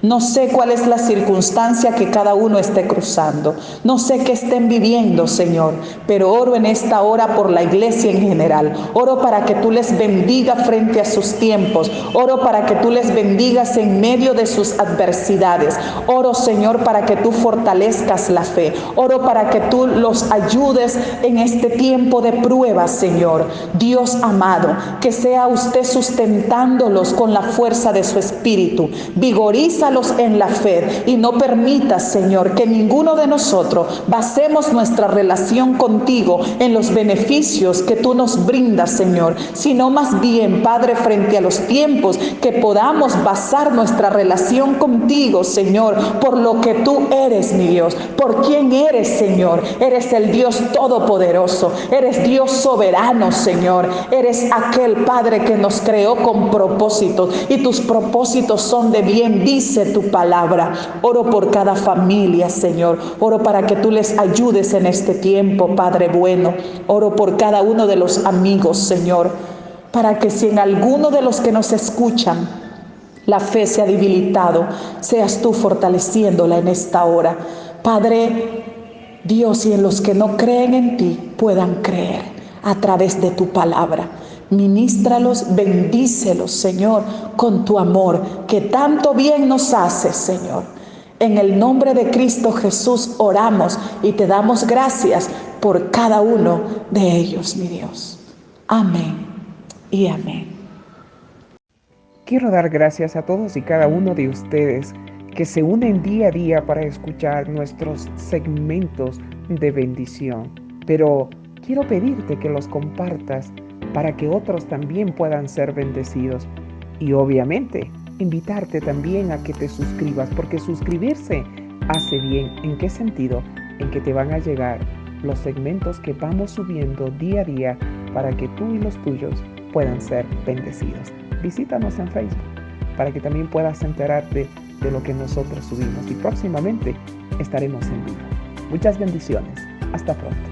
No sé cuál es la circunstancia que cada uno esté cruzando. No sé qué estén viviendo, Señor, pero oro en esta hora por la iglesia en general. Oro para que tú les bendigas frente a sus tiempos. Oro para que tú les bendigas en medio de sus adversidades. Oro, Señor, para que tú fortalezcas la fe. Oro para que tú los ayudes en este tiempo de prueba, Señor. Dios amado, que sea usted sustentándolos con la fuerza de su espíritu. Vigoriza en la fe y no permitas, Señor, que ninguno de nosotros basemos nuestra relación contigo en los beneficios que tú nos brindas, Señor, sino más bien, Padre, frente a los tiempos, que podamos basar nuestra relación contigo, Señor, por lo que tú eres, mi Dios, por quién eres, Señor. Eres el Dios todopoderoso, eres Dios soberano, Señor, eres aquel Padre que nos creó con propósitos y tus propósitos son de bien, dice tu palabra. Oro por cada familia, Señor. Oro para que tú les ayudes en este tiempo, Padre bueno. Oro por cada uno de los amigos, Señor, para que si en alguno de los que nos escuchan la fe se ha debilitado, seas tú fortaleciéndola en esta hora. Padre Dios, y en los que no creen en ti puedan creer a través de tu palabra. Ministralos, bendícelos, Señor, con tu amor, que tanto bien nos hace, Señor. En el nombre de Cristo Jesús oramos y te damos gracias por cada uno de ellos, mi Dios. Amén y amén. Quiero dar gracias a todos y cada uno de ustedes que se unen día a día para escuchar nuestros segmentos de bendición. Pero quiero pedirte que los compartas para que otros también puedan ser bendecidos. Y obviamente, invitarte también a que te suscribas, porque suscribirse hace bien. ¿En qué sentido? En que te van a llegar los segmentos que vamos subiendo día a día para que tú y los tuyos puedan ser bendecidos. Visítanos en Facebook para que también puedas enterarte de lo que nosotros subimos y próximamente estaremos en vivo. Muchas bendiciones. Hasta pronto.